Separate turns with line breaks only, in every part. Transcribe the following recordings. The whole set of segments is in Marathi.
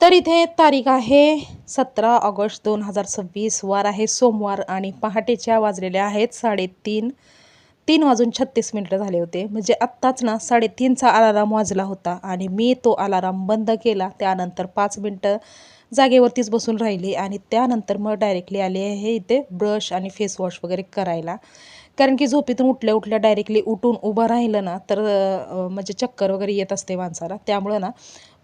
तर इथे तारीख आहे 17 ऑगस्ट 2026, वार आहे सोमवार आणि पहाटेच्या वाजलेल्या आहेत 3:30. 3 वाजून 36 मिनिटं झाले होते. म्हणजे आत्ताच ना 3:30चा अलाराम वाजला होता आणि मी तो अलाराम बंद केला. त्यानंतर 5 मिनटं जागेवरतीच बसून राहिली आणि त्यानंतर मग डायरेक्टली आले आहे इथे ब्रश आणि फेस वॉश वगैरे करायला. कारण की झोपेतून उठल्या उठल्या डायरेक्टली उठून उभं राहिलं ना तर म्हणजे चक्कर वगैरे येत असते माणसाला. त्यामुळं ना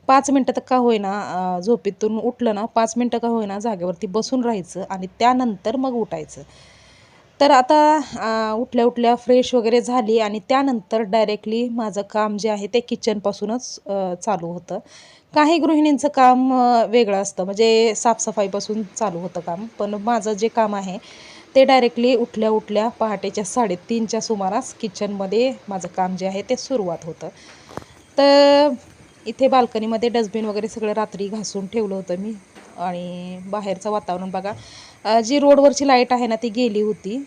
5 मिनटं तर का होईना झोपेतून उठलं ना 5 मिनटं का होईना जागेवरती बसून राहायचं आणि त्यानंतर मग उठायचं. तर आता उठल्या उठल्या फ्रेश वगैरे झाली आणि त्यानंतर डायरेक्टली माझं काम जे आहे ते किचनपासूनच चालू होतं. काही गृहिणींचं काम वेगळं असतं, म्हणजे साफसफाईपासून चालू होतं काम. पण माझं जे काम आहे ते डायरेक्टली उठल्या उठल्या पहाटेच्या 3:30च्या सुमारास किचनमध्ये माझं काम जे आहे ते सुरुवात होतं. तर इथे बाल्कनीमध्ये डस्टबिन वगैरे सगळं रात्री घासून ठेवलं होतं मी. आणि बाहेरचं वातावरण बघा, जी रोडवरची लाईट आहे ना ती गेली होती.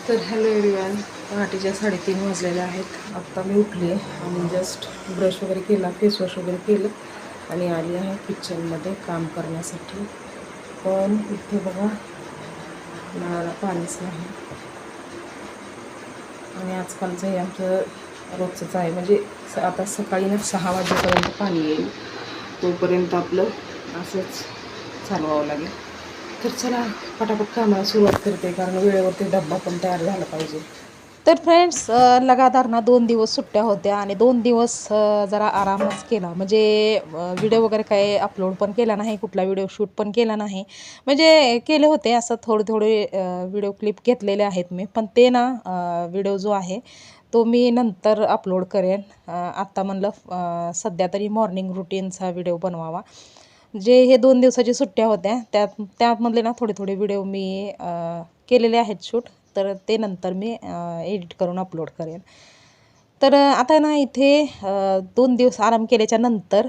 तर हॅलो एव्हरीवन, पहाटेच्या 3:30 वाजलेल्या आहेत. आत्ता मी उठली आहे आणि जस्ट ब्रश वगैरे केला, फेसवॉश वगैरे केलं आणि आली आहे किचनमध्ये काम करण्यासाठी. पण इथे बघा नळाला पाणीच नाही आणि आजकालचं हे आमचं रोजचंच आहे. म्हणजे आता सकाळी ना 6 वाजेपर्यंत पाणी येईल, तोपर्यंत आपलं असंच चालवावं लागेल. तर चला पटापट कामाला सुरुवात करते, कारण वेळेवरती डब्बा पण तयार झाला पाहिजे. तर फ्रेंड्स, लगातार ना 2 दिवस सुट्ट्या होत्या आणि 2 दिवस जरा आरामच केला. म्हणजे व्हिडिओ वगैरे काही अपलोड पण केला नाही, कुठला व्हिडिओ शूट पण केला नाही. म्हणजे केले होते असं थोडे व्हिडिओ क्लिप घेतलेले आहेत मी, पण ते ना व्हिडिओ जो आहे तो मी नंतर अपलोड करेन. आत्ता म्हणलं सध्या तरी मॉर्निंग रुटीनचा व्हिडिओ बनवावा. जे हे 2 दिवसाची सुट्ट्या होत्या त्यामधले ना थोडे व्हिडिओ मी केलेले आहेत शूट. तर ते नंतर मी एडिट करून अपलोड करेन. तर आता ना इथे 2 दिवस आराम केल्याच्या नंतर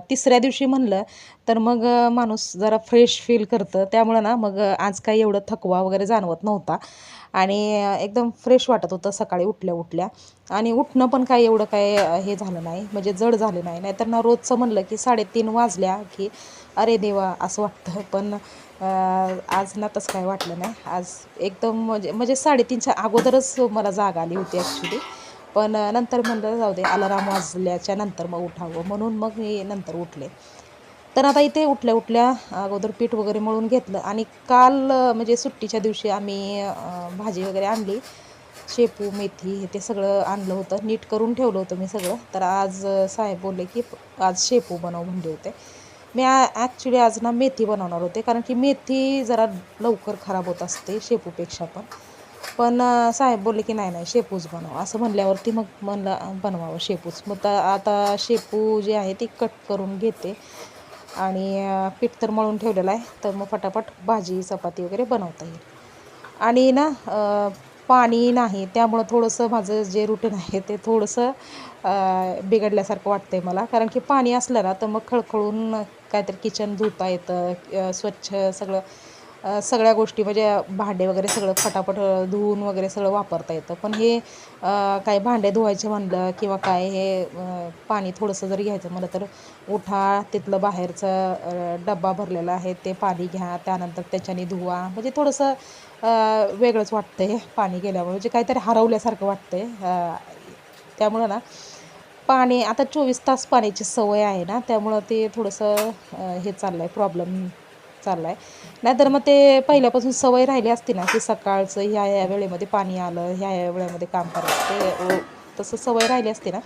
तिसऱ्या दिवशी म्हणलं तर मग माणूस जरा फ्रेश फील करतं. त्यामुळं ना मग आज काही एवढं थकवा वगैरे जाणवत नव्हता आणि एकदम फ्रेश वाटत होतं सकाळी उठल्या उठल्या. आणि उठणं पण काही एवढं काय हे झालं नाही, म्हणजे जड झालं नाही. नाहीतर ना रोजचं म्हणलं की 3:30 वाजल्या की अरे देवा असं वाटतं. पण आज ना तसं काही वाटलं नाही. आज एकदम म्हणजे 3:30च्या अगोदरच मला जाग आली होती ॲक्च्युली. पण नंतर म्हणलं जाऊ दे, अलाराम वाजल्याच्या नंतर मग उठावं, म्हणून मग मी नंतर उठले. तर आता इथे उठल्या उठल्या अगोदर पीठ वगैरे मळून घेतलं आणि काल म्हणजे सुट्टीच्या दिवशी आम्ही भाजी वगैरे आणली. शेपू, मेथी हे ते सगळं आणलं होतं, नीट करून ठेवलं होतं मी सगळं. तर आज साहेब बोलले की आज शेपू बनव म्हणले होते. मी ॲक्च्युली आज ना मेथी बनवणार होते, कारण की मेथी जरा लवकर खराब होत असते शेपूपेक्षा पण. पण साहेब बोलले की नाही शेपूच बनव, असं म्हणल्यावरती मग म्हणलं बनवावं शेपूच. मग आता शेपू जे आहे ती कट करून घेते आणि पीठ तर मळून ठेवलेलं आहे, तर मग फटाफट भाजी चपाती वगैरे बनवता येईल. आणि ना पाणी नाही, त्यामुळं थोडंसं माझं जे रुटीन आहे ते थोडंसं बिघडल्यासारखं वाटतंय मला. कारण की पाणी असलं ना तर मग खळखळून काहीतरी किचन धुता येतं, स्वच्छ सगळं सगळ्या गोष्टी म्हणजे भांडे वगैरे सगळं फटाफट धुवून वगैरे सगळं वापरता येतं. पण हे काही भांडे धुवायचे म्हणलं किंवा काय हे पाणी थोडंसं जरी घ्यायचं म्हणलं तर उठा, तिथलं बाहेरचं डब्बा भरलेला आहे ते पाणी घ्या, त्यानंतर त्याच्याने धुवा. म्हणजे थोडंसं वेगळंच वाटतं हे पाणी गेल्यामुळे, म्हणजे काहीतरी हरवल्यासारखं वाटतंय. त्यामुळं ना पाणी आता 24 तास पाण्याची सवय आहे ना, त्यामुळं ते थोडंसं हे चाललं आहे, प्रॉब्लेम चालला आहे. नाहीतर मग ते पहिल्यापासून सवय राहिली असती ना की सकाळचं ह्या वेळेमध्ये पाणी आलं, ह्या वेळेमध्ये काम करायचं, ते तसं सवय राहिली असते ना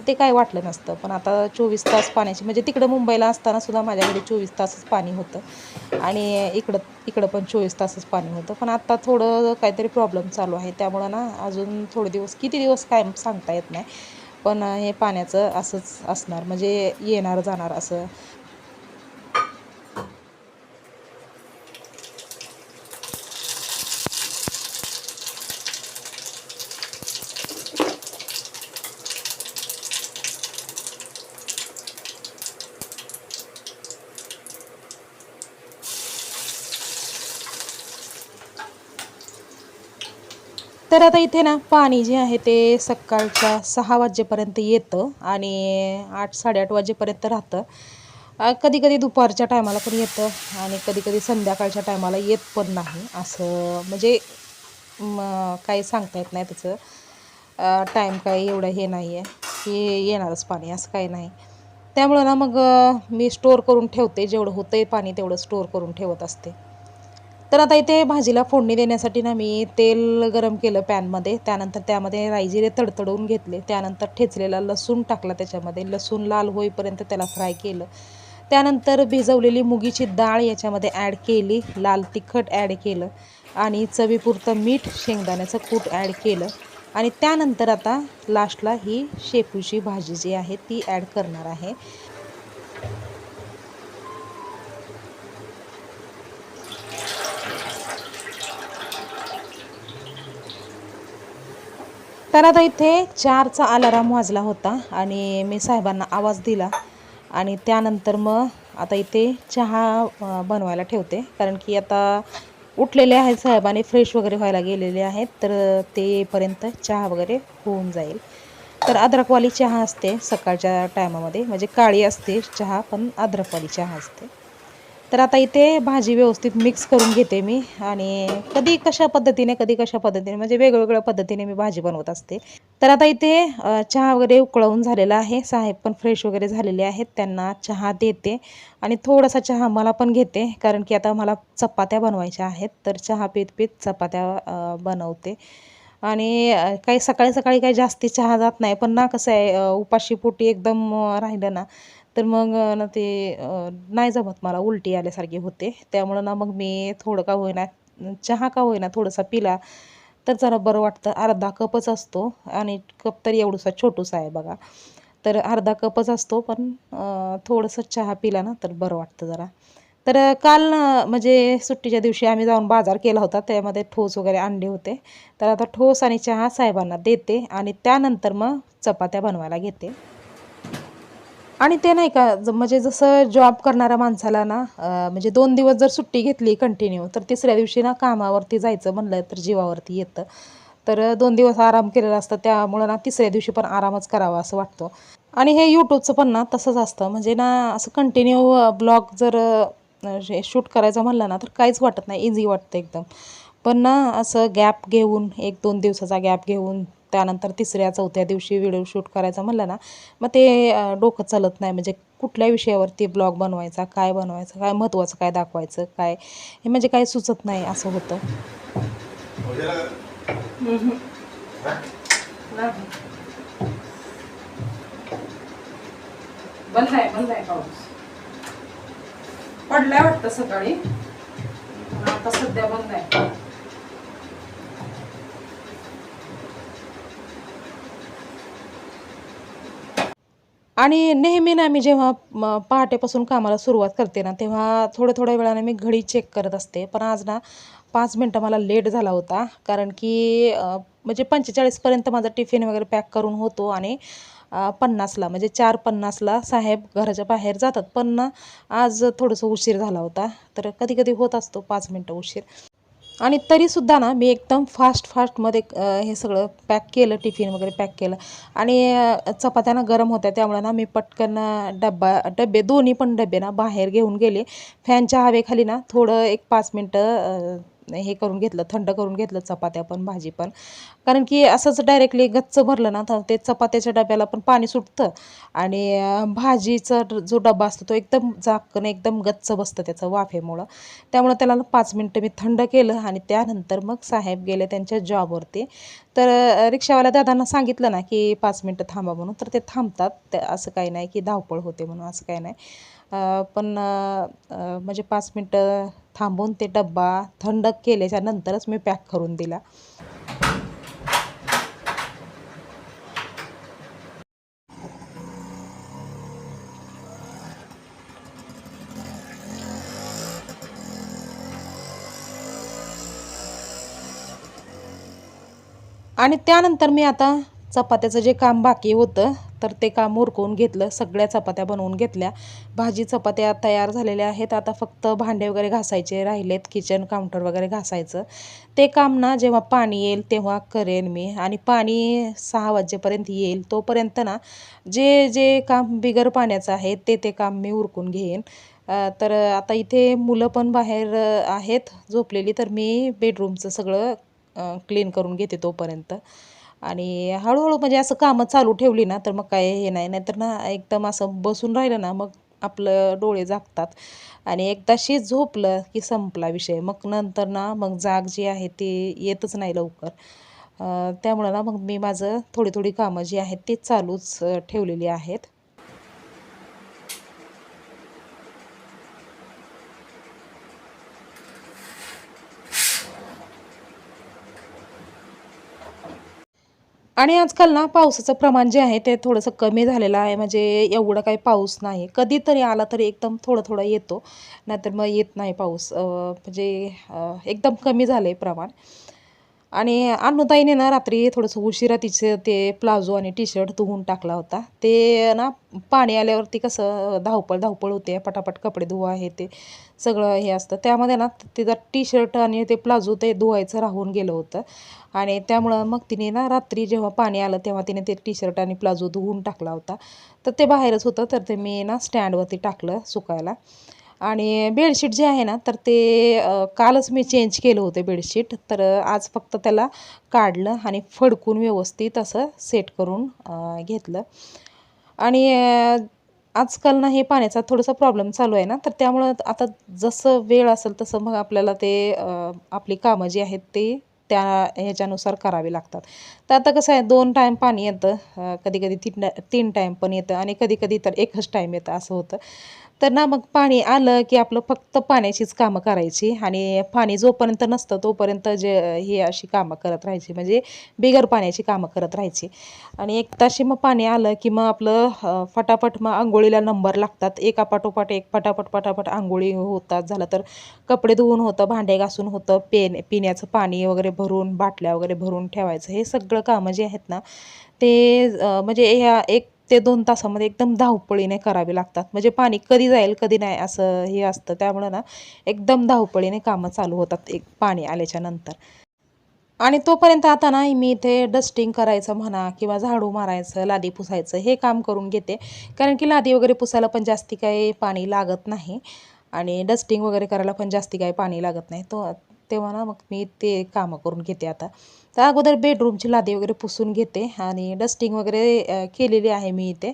ते काय वाटलं नसतं. पण आता 24 तास पाण्याची, म्हणजे तिकडं मुंबईला असताना सुद्धा माझ्याकडे 24 तासच पाणी होतं आणि इकडं पण 24 तासच पाणी होतं. पण आता थोडं काहीतरी प्रॉब्लेम चालू आहे, त्यामुळं ना अजून थोडे दिवस, किती दिवस काय सांगता येत नाही. पण हे पाण्याचं असंच असणार, म्हणजे येणार जाणार असं. तर आता इथे ना पाणी जे आहे ते सकाळच्या 6 वाजेपर्यंत येतं आणि 8-8:30 वाजेपर्यंत राहतं. कधी कधी दुपारच्या टायमाला पण येतं आणि कधी कधी संध्याकाळच्या टायमाला येत पण नाही असं, म्हणजे काही सांगता येत नाही त्याचं टाईम काही एवढं हे नाही आहे की येणारच पाणी असं काही नाही. त्यामुळं ना मग मी स्टोअर करून ठेवते, जेवढं होतं आहे पाणी तेवढं स्टोअर करून ठेवत असते. तर आता इथे भाजीला फोडणी देण्यासाठी ना मी तेल गरम केलं पॅनमध्ये, त्यानंतर त्यामध्ये राई जिरे तडतडवून घेतले, त्यानंतर ठेचलेला लसूण टाकला त्याच्यामध्ये, लसूण लाल होईपर्यंत त्याला फ्राय केलं. त्यानंतर भिजवलेली मुगीची डाळ याच्यामध्ये ॲड केली, लाल तिखट ॲड केलं आणि चवीपुरतं मीठ, शेंगदाण्याचं कूट ॲड केलं आणि त्यानंतर आता लास्टला ही शेपूची भाजी जी आहे ती ॲड करणार आहे. तर आता इथे 4चा अलाराम वाजला होता आणि मी साहेबांना आवाज दिला आणि त्यानंतर मग आता इथे चहा बनवायला ठेवते, कारण की आता उठलेले आहेत साहेब आणि फ्रेश वगैरे व्हायला गेलेले आहेत, तर तेपर्यंत चहा वगैरे होऊन जाईल. तर अद्रकवाली चहा असते सकाळच्या टायमामध्ये, म्हणजे काळी असते चहा पण अद्रकवाली चहा असते. तर आता इथे भाजी व्यवस्थित मिक्स करून घेते मी आणि कधी कशा पद्धतीने म्हणजे वेगवेगळ्या पद्धतीने मी भाजी बनवत असते. तर आता इथे चहा वगैरे उकळवून झालेला आहे, साहेब पण फ्रेश वगैरे झालेले आहेत, त्यांना चहा देते आणि थोडासा चहा मला पण घेते, कारण की आता मला चपात्या बनवायच्या आहेत, तर चहा पीत पीत चपात्या बनवते. आणि काही सकाळी सकाळी काही जास्ती चहा जात नाही, पण ना कसं आहे उपाशी पोटी एकदम राहिलं ना तर मग ना ते नाही जमत, मला उलटी आल्यासारखी होते. त्यामुळं ना मग मी थोडं का होईना चहा का होईना थोडासा पिला तर जरा बरं वाटतं. अर्धा कपच असतो आणि कप तरी एवढूसा छोटूसा आहे बघा. तर अर्धा कपच असतो, पण थोडंसं चहा पिला ना तर बरं वाटतं जरा. तर काल म्हणजे सुट्टीच्या दिवशी आम्ही जाऊन बाजार केला होता, त्यामध्ये ठोस वगैरे आणले होते. तर आता ठोस आणि चहा साहेबांना देते आणि त्यानंतर मग चपात्या बनवायला घेते. आणि ते नाही का म्हणजे जसं जॉब करणाऱ्या माणसाला ना म्हणजे 2 दिवस जर सुट्टी घेतली कंटिन्यू, तर तिसऱ्या दिवशी ना कामावरती जायचं म्हणलं तर जीवावरती येतं. तर 2 दिवस आराम केलेला असतं, त्यामुळं ना तिसऱ्या दिवशी पण आरामच करावा असं वाटतं. आणि हे YouTubeचं पण ना तसंच असतं, म्हणजे ना असं कंटिन्यू ब्लॉग जर शूट करायचं म्हणलं ना तर काहीच वाटत नाही, इझी वाटतं एकदम. पण ना असं गॅप घेऊन 1-2 दिवसाचा गॅप घेऊन त्यानंतर तिसऱ्या चौथ्या दिवशी व्हिडिओ शूट करायचा म्हणलं ना मग ते डोकं चालत नाही, म्हणजे कुठल्या विषयावरती ब्लॉग बनवायचा, काय बनवायचं, काय महत्त्वाचं काय दाखवायचं, काय हे म्हणजे काही सुचत नाही असं होतं. बंद आहे पाऊस, पडलाय वाटतं सकाळी, आता सध्या बंद आहे. आणि नेहमी ना मी जेव्हा पहाटेपासून कामाला सुरुवात करते ना तेव्हा थोड्या वेळाने मी घडी चेक करत असते, पण आज ना 5 मिनटं मला लेट झाला होता, कारण की म्हणजे 45पर्यंत माझा टिफिन वगैरे पॅक करून होतो आणि 50ला म्हणजे 4:50ला साहेब घराच्या बाहेर जातात, पण ना आज थोडंसं उशीर झाला होता, तर कधी कधी होत असतो 5 मिनटं उशीर. आणि तरीसुद्धा ना मी एकदम फास्टमध्ये हे सगळं पॅक केलं, टिफिन वगैरे पॅक केलं आणि चपात्या ना गरम होत्या, त्यामुळे ना मी पटकन डबे दोन्ही पण डबे ना बाहेर घेऊन गेले. फॅनच्या हवेखाली ना थोडं एक 5 मिनटं हे करून घेतलं, थंड करून घेतलं चपात्या पण भाजी पण, कारण की असंच डायरेक्टली गच्च भरलं ना तर ते चपात्याच्या डब्याला पण पाणी सुटतं आणि भाजीचा जो डबा असतो तो एकदम झाकण एकदम गच्च बसतं त्याचं वाफेमुळं. त्यामुळं त्याला 5 मिनटं मी थंड केलं आणि त्यानंतर मग साहेब गेले त्यांच्या जॉबवरती. तर रिक्षावाल्या दादांना सांगितलं ना की 5 मिनटं थांबा म्हणून, तर ते थांबतात. ते असं काही नाही की धावपळ होते म्हणून, असं काही नाही. पण म्हणजे 5 मिनटं थांबून ते डब्बा थंड केल्याच्या नंतरच मी पॅक करून दिला. आणि त्यानंतर मी आता चपात्याचं जे काम बाकी होतं तर ते काम उरकवून घेतलं, सगळ्या चपात्या बनवून घेतल्या, भाजी चपात्या तयार झालेल्या आहेत. आता फक्त भांडे वगैरे घासायचे राहिलेत, किचन काउंटर वगैरे घासायचं. ते काम ना जेव्हा पाणी येईल तेव्हा करेन मी, आणि पाणी 6 वाजेपर्यंत येईल तोपर्यंत ना जे जे काम बिगर पाण्याचं आहे ते काम मी उरकून घेईन. तर आता इथे मुलं पण बाहेर आहेत झोपलेली, तर मी बेडरूमचं सगळं क्लीन करून घेते तोपर्यंत. आणि हळूहळू म्हणजे असं कामं चालू ठेवली ना तर मग काय हे नाही, नाहीतर ना एकदम असं बसून राहिलं ना मग आपलं डोळे जागतात, आणि एकदाशी झोपलं की संपला विषय. मग नंतर ना मग जाग जी आहे ती येतच नाही लवकर. त्यामुळं ना मग मी माझं थोडी थोडी कामं जी आहेत ती चालूच ठेवलेली आहेत. आणि आजकाल ना पावसाचं प्रमाण जे आहे ते थोडंसं कमी झालेलं आहे. म्हणजे एवढं काही पाऊस नाही. कधीतरी आला तरी एकदम थोडा-थोडा येतो. नाहीतर मग येत नाही पाऊस. म्हणजे एकदम कमी झालं आहे प्रमाण. आणि अनुताईने ना रात्री थोडंसं उशिरा तिचं ते प्लाझो आणि टी-शर्ट धुवून टाकला होता. ते ना पाणी आल्यावरती कसं धावपळ होते. पटापट कपडे धुवा हे ते सगळं हे असतं. त्यामध्ये ना तिचा टी-शर्ट आणि ते प्लाझो ते धुवायचं राहून गेलं होतं. आणि त्यामुळं मग तिने ना रात्री जेव्हा पाणी आलं तेव्हा तिने ते टी-शर्ट आणि प्लाझो धुवून टाकला होता. तर ते बाहेरच होतं, तर ते मी ना स्टँडवरती टाकलं सुकायला. आणि बेडशीट जे आहे ना तर ते कालच मी चेंज केलं होतं बेडशीट. तर आज फक्त त्याला काढलं आणि फडकून व्यवस्थित असं सेट करून घेतलं. आणि आजकाल ना हे पाण्याचा थोडासा प्रॉब्लेम चालू आहे ना, तर त्यामुळं आता जसं वेळ असेल तसं मग आपल्याला ते आपली कामं जी आहेत ते त्या ह्याच्यानुसार करावी लागतात. तर आता कसं आहे 2 टाईम पाणी येतं, कधी-कधी 3 टाईम पण येतं, आणि कधी-कधी तर 1च टाईम येतं असं होतं. तर ना मग पाणी आलं की आपलं फक्त पाण्याचीच कामं करायची, आणि पाणी जोपर्यंत नसतं तोपर्यंत जे ही अशी कामं करत राहायची, म्हणजे बिगर पाण्याची कामं करत राहायची. आणि एकदाशी मग पाणी आलं की मग आपलं फटाफट मग अंघोळीला नंबर लागतात. एकापाठोपाठ एक पटापट अंघोळी होतात. झालं तर कपडे धुवून होतं, भांडे घासून होतं, पिण्याचं पाणी वगैरे भरून, बाटल्या वगैरे भरून ठेवायचं. हे सगळं कामं जी आहेत ना ते म्हणजे ह्या 1 ते 2 तासामध्ये एकदम धावपळीने करावी लागतात. म्हणजे पाणी कधी जाईल कधी नाही असं हे असतं. त्यामुळं ना एकदम धावपळीने कामं चालू होतात एक पाणी आल्याच्या नंतर. आणि तोपर्यंत आता ना मी इथे डस्टिंग करायचं म्हणा किंवा झाडू मारायचं, लादी पुसायचं हे काम करून घेते. कारण की लादी वगैरे पुसायला पण जास्ती काही पाणी लागत नाही, आणि डस्टिंग वगैरे करायला पण जास्ती काही पाणी लागत नाही. तेव्हा ना मग मी ते कामं करून घेते आता. तर अगोदर बेडरूमची लादी वगैरे पुसून घेते, आणि डस्टिंग वगैरे केलेली आहे मी इथे.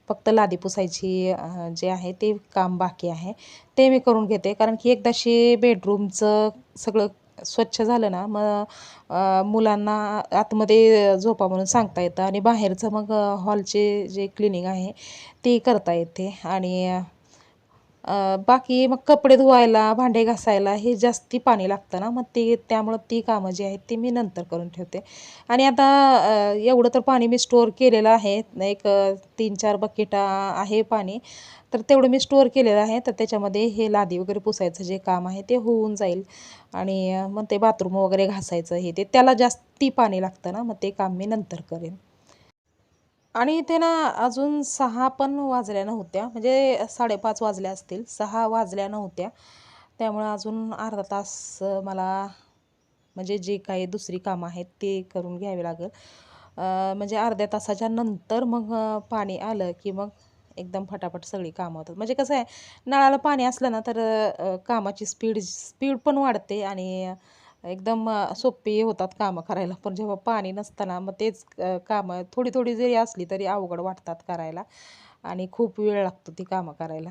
फक्त लादी पुसायची जे आहे ते काम बाकी आहे. ते मी करून घेते. कारण की एकदाशी बेडरूमचं सगळं स्वच्छ झालं ना मग मुलांना आतमध्ये झोपा म्हणून सांगता येतं, आणि बाहेरचं मग हॉलचे जे क्लिनिंग आहे ती करता येते. आणि बाकी मग कपडे धुवायला, भांडे घासायला हे जास्ती पाणी लागतं ना, मग त्यामुळं ती कामं जी आहेत ती मी नंतर करून ठेवते. आणि आता एवढं तर पाणी मी स्टोअर केलेलं आहे. एक 3-4 बकेटा आहे पाणी. तर तेवढं मी स्टोअर केलेलं आहे. तर त्याच्यामध्ये हे लादी वगैरे पुसायचं जे काम आहे ते होऊन जाईल. आणि मग ते बाथरूम वगैरे घासायचं हे ते त्याला जास्ती पाणी लागतं ना, मग ते काम मी नंतर करेन. आणि इथे ना अजून 6 पण वाजल्या नव्हत्या, म्हणजे 5:30 वाजल्या असतील, 6 वाजल्या नव्हत्या. त्यामुळं अजून अर्धा तास मला म्हणजे जे काही दुसरी कामं आहेत ते करून घ्यावी लागेल. म्हणजे अर्ध्या तासाच्या नंतर मग पाणी आलं की मग एकदम फटाफट सगळी कामं होतात. म्हणजे कसं आहे, नळाला पाणी असलं ना तर कामाची स्पीड स्पीड पण वाढते, आणि एकदम सोपी होतात कामं करायला. पण जेव्हा पाणी नसतं मग तेच कामं थोडी-थोडी जरी असली तरी अवघड वाटतात करायला, आणि खूप वेळ लागतो ती कामं करायला.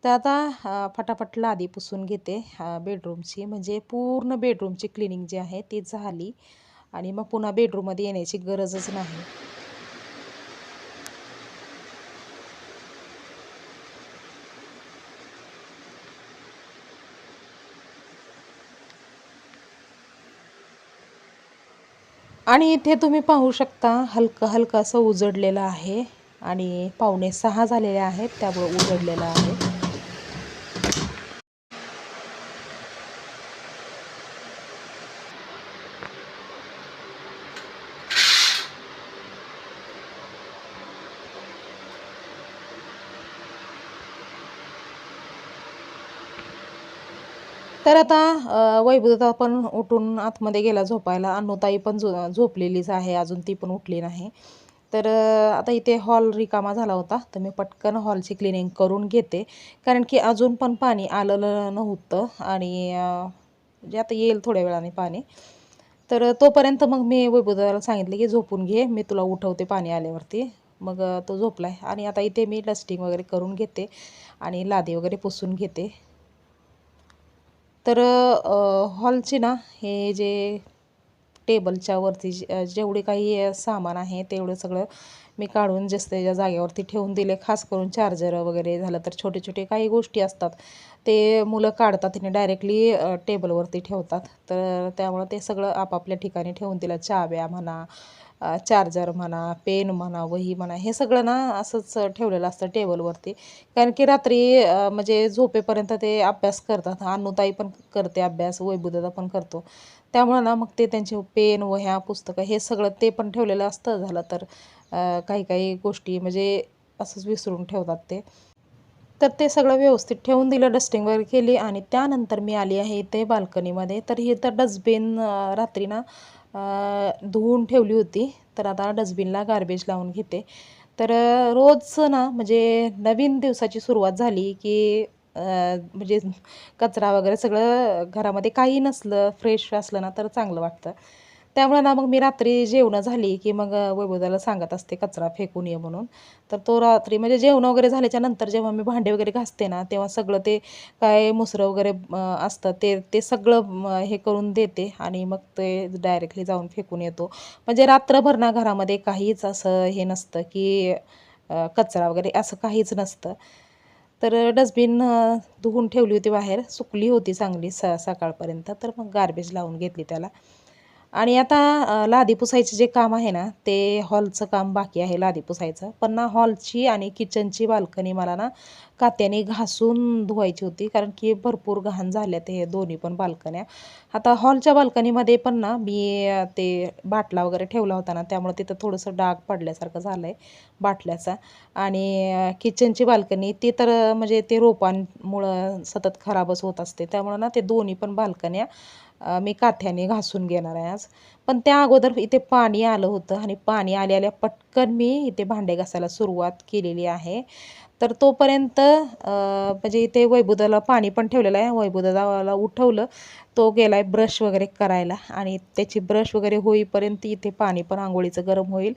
तर आता फटाफट लादी पुसून घेते बेडरूमची, म्हणजे पूर्ण बेडरूमची क्लिनिंग जी आहे ती झाली, आणि मग पुन्हा बेडरूममध्ये येण्याची गरजच नाही. आणि इथे तुम्ही पाहू शकता हलकं असं उजडलेलं आहे, आणि 5:45 झालेले आहेत त्यामुळे उजडलेलं आहे. तर आता वैभवता पण उठून आतमध्ये गेला झोपायला. अनुताई पण झोपलेलीच आहे, अजून ती पण उठली नाही. तर आता इथे हॉल रिकामा झाला होता, तर मी पटकन हॉलची क्लिनिंग करून घेते. कारण की अजून पण पाणी आलेलं नव्हतं आणि म्हणजे आता येईल थोड्या वेळाने पाणी. तर तोपर्यंत मग मी वैभवदाला सांगितले की झोपून घे, मी तुला उठवते पाणी आल्यावरती. मग तो झोपलाय आणि आता इथे मी डस्टिंग वगैरे करून घेते आणि लादी वगैरे पुसून घेते. तर हॉलची ना हे जे टेबलच्या वरती जेवढे काही सामान आहे तेवढं सगळं मी काढून जसं त्याच्या जागेवरती ठेवून दिले. खास करून चार्जर वगैरे झालं तर छोटे छोटे काही गोष्टी असतात ते मुलं काढतात आणि डायरेक्टली टेबलवरती ठेवतात. तर त्यामुळं ते सगळं आपापल्या ठिकाणी ठेवून दिलं. चाव्या म्हणा, चार्जर म्हणा, पेन म्हणा, वही म्हणा, हे सगळं ना असंच ठेवलेलं असतं टेबलवरती. कारण की रात्री म्हणजे झोपेपर्यंत ते अभ्यास करतात. अनुताई पण करते अभ्यास, वैभवदादा पण करतो. त्यामुळं ना मग ते त्यांचे पेन, वह्या, पुस्तकं हे सगळं ते पण ठेवलेलं असतं. झालं तर काही काही गोष्टी म्हणजे असंच विसरून ठेवतात ते. तर ते सगळं व्यवस्थित ठेवून दिलं, डस्टिंग वगैरे केली आणि त्यानंतर मी आली आहे इथे बाल्कनीमध्ये. तर ही तर डस्टबिन रात्री ना धुवून ठेवली होती. तर आता डस्टबिनला गार्बेज लावून घेते. तर रोज ना म्हणजे नवीन दिवसाची सुरुवात झाली की म्हणजे कचरा वगैरे सगळं घरामध्ये काही नसलं, फ्रेश असलं ना तर चांगलं वाटतं. त्यामुळे ना मग मी रात्री जेवणं झाली की मग वैभवदाला सांगत असते कचरा फेकून ये म्हणून. तर तो रात्री म्हणजे जेवण वगैरे झाल्याच्या नंतर जेव्हा मी भांडे वगैरे घासते ना, तेव्हा सगळं ते काय मुसरं वगैरे असतं ते ते सगळं हे करून देते आणि मग ते डायरेक्टली जाऊन फेकून येतो. म्हणजे रात्रभर ना घरामध्ये काहीच असं हे नसतं की कचरा वगैरे असं काहीच नसतं. तर डस्टबिन धुवून ठेवली होती बाहेर, सुकली होती चांगली सकाळपर्यंत. तर मग गार्बेज लावून घेतली त्याला. आणि आता लादी पुसायचं जे काम आहे ना, ते हॉलचं काम बाकी आहे लादी पुसायचं. पण ना हॉलची आणि किचनची बाल्कनी मला ना कात्याने घासून धुवायची होती. कारण की भरपूर घाण झाल्या ते दोन्ही पण बाल्कन्या. आता हॉलच्या बाल्कनीमध्ये पण ना मी ते बाटला वगैरे ठेवला होता ना, त्यामुळे तिथं थोडंसं डाग पडल्यासारखं झालं आहे बाटल्याचा. आणि किचनची बाल्कनी ती तर म्हणजे ते रोपांमुळं सतत खराबच होत असते. त्यामुळं ना ते दोन्ही पण बाल्कन्या मी काठ्याने घासून घेणार आहे आज. पण त्या अगोदर इथे पाणी आलं होतं आणि पाणी आल्या पटकन मी इथे भांडे घासायला सुरुवात केलेली आहे. तर तोपर्यंत म्हणजे इथे वैभवदाला पाणी पण ठेवलेलं आहे. वैभवदादाला उठवलं. तो गेलाय ब्रश वगैरे करायला आणि त्याची ब्रश वगैरे होईपर्यंत इथे पाणी पण अंघोळीचं गरम होईल.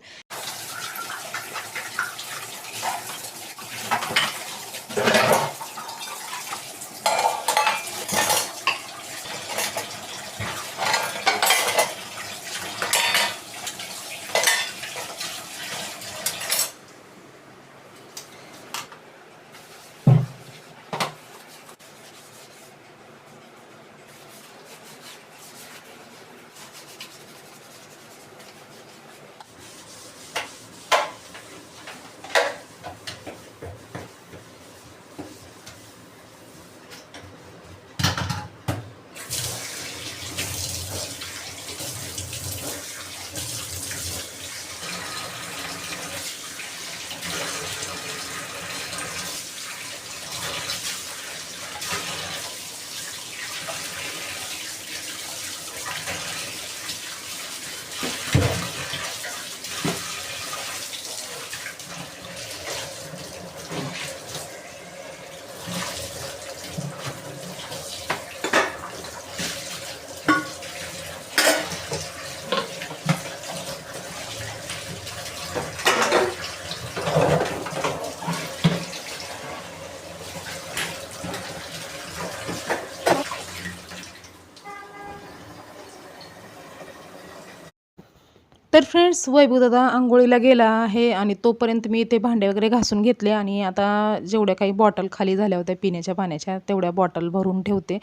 तर फ्रेंड्स वैभवदादा अंघोळीला गेला आहे आणि तोपर्यंत मी इथे भांडे वगैरे घासून घेतले आणि आता जेवढ्या काही बॉटल खाली झाल्या होत्या पिण्याच्या पाण्याच्या तेवढ्या बॉटल भरून ठेवते.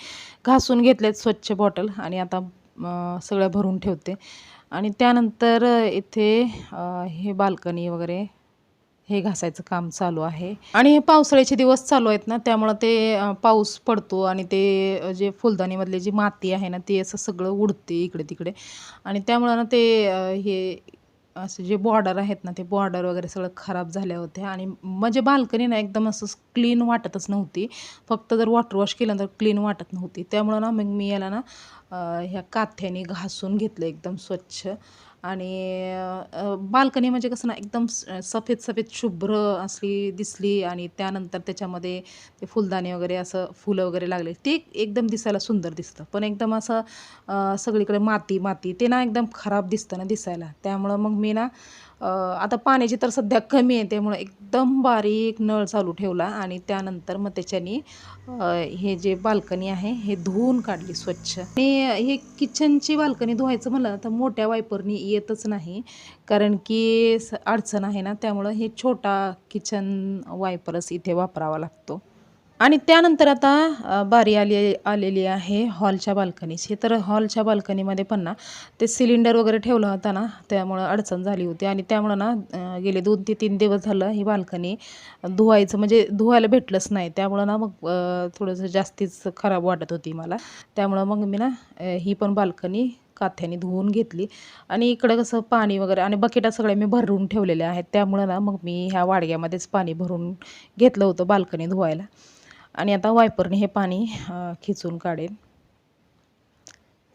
घासून घेतलेत स्वच्छ बॉटल आणि आता सगळ्या भरून ठेवते. आणि त्यानंतर इथे हे बाल्कनी वगैरे हे घासायचं काम चालू आहे. आणि हे पावसाळ्याचे दिवस चालू आहेत ना, त्यामुळं ते पाऊस पडतो आणि ते जे फुलदाणीमधली जी माती आहे ना, ती असं सगळं उडते इकडे-तिकडे आणि त्यामुळं ना ते हे असे जे बॉर्डर आहेत ना ते बॉर्डर वगैरे सगळं खराब झाल्या होत्या आणि म्हणजे बाल्कनी ना एकदम असं क्लीन वाटतच नव्हती. फक्त जर वॉटर वॉश केलं तर क्लीन वाटत नव्हती. त्यामुळं ना मग मी याला ना ह्या काथ्याने घासून घेतलं एकदम स्वच्छ. आणि बाल्कनी म्हणजे कसं ना एकदम सफेद सफेद शुभ्र असली दिसली आणि त्यानंतर त्याच्यामध्ये ते फुलदाणे वगैरे असं फुलं वगैरे लागले ते एकदम दिसायला सुंदर दिसतं. पण एकदम असं सगळीकडे माती माती ते ना एकदम खराब दिसतं ना दिसायला. त्यामुळं मग मी ना आता पाण्याची तर सध्या कमी आहे त्यामुळं एकदम बारीक नळ चालू ठेवला आणि त्यानंतर मग त्याच्यानी हे जे बाल्कनी आहे हे धुवून काढली स्वच्छ. आणि हे किचनची बाल्कनी धुवायचं म्हणलं तर मोठ्या वायपरनी येतच नाही, कारण की अडचण आहे ना, त्यामुळं हे छोटा किचन वायपरच इथे वापरावा लागतो. आणि त्यानंतर आता बारी आलेली आहे हॉलच्या बाल्कनीची. तर हॉलच्या बाल्कनीमध्ये पण ना ते सिलेंडर वगैरे ठेवला होता ना, त्यामुळं अडचण झाली होती आणि त्यामुळं ना गेले 2 ते 3 दिवस झालं ही बाल्कनी धुवायचं म्हणजे धुवायला भेटलंच नाही. त्यामुळं ना मग थोडंसं जास्तीच खराब वाटत होती मला. त्यामुळं मग मी ना ही पण बाल्कनी काथ्याने धुवून घेतली. आणि इकडं कसं पाणी वगैरे आणि बकेटा सगळ्या मी भरून ठेवलेल्या आहेत. त्यामुळं ना मग मी ह्या वाडग्यामध्येच पाणी भरून घेतलं होतं बाल्कनी धुवायला. आणि आता वायपरने हे पाणी खिचून काढेन.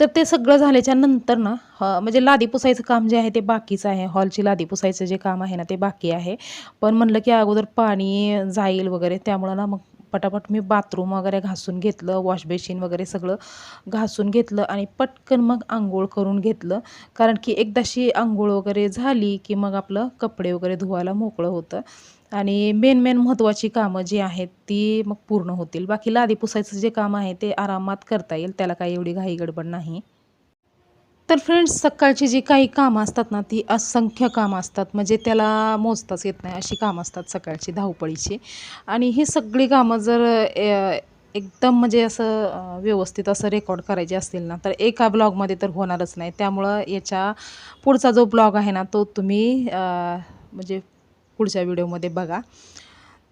तर ते सगळं झाल्याच्या नंतर ना म्हणजे लादी पुसायचं काम जे आहे ते बाकीचं आहे. हॉलची लादी पुसायचं जे काम आहे ना ते बाकी आहे. पण म्हणलं की अगोदर पाणी जाईल वगैरे त्यामुळं ना मग पटापट मी बाथरूम वगैरे घासून घेतलं, वॉश बेसिन वगैरे सगळं घासून घेतलं आणि पटकन मग अंघोळ करून घेतलं. कारण की एकदाशी अंघोळ वगैरे झाली की मग आपलं कपडे वगैरे धुवायला मोकळं होतं. आणि मेन महत्त्वाची कामं जी आहेत ती मग पूर्ण होतील. बाकी लादी पुसायचं जे काम आहे ते आरामात करता येईल. त्याला काही एवढी घाई गडबड नाही. तर फ्रेंड्स सकाळची जी काही कामं असतात ना ती असंख्य कामं असतात. म्हणजे त्याला मोजताच येत नाही अशी कामं असतात सकाळची धावपळीची. आणि ही सगळी कामं जर एकदम म्हणजे असं व्यवस्थित असं रेकॉर्ड करायचे असतील ना तर एका ब्लॉगमध्ये तर होणारच नाही. त्यामुळं याच्या पुढचा जो ब्लॉग आहे ना तो तुम्ही म्हणजे पुढच्या व्हिडिओमध्ये बघा.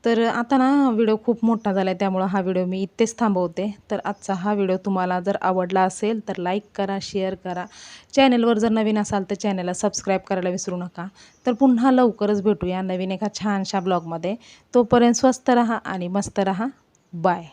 तर आता ना व्हिडिओ खूप मोठा झाला आहे त्यामुळं हा व्हिडिओ मी इथेच थांबवते. तर आजचा हा व्हिडिओ तुम्हाला जर आवडला असेल तर लाईक करा, शेअर करा. चॅनलवर जर नवीन असाल तर चॅनलला सबस्क्राईब करायला विसरू नका. तर पुन्हा लवकरच भेटूया नवीन एका छानशा ब्लॉगमध्ये. तोपर्यंत स्वस्त रहा आणि मस्त रहा. बाय.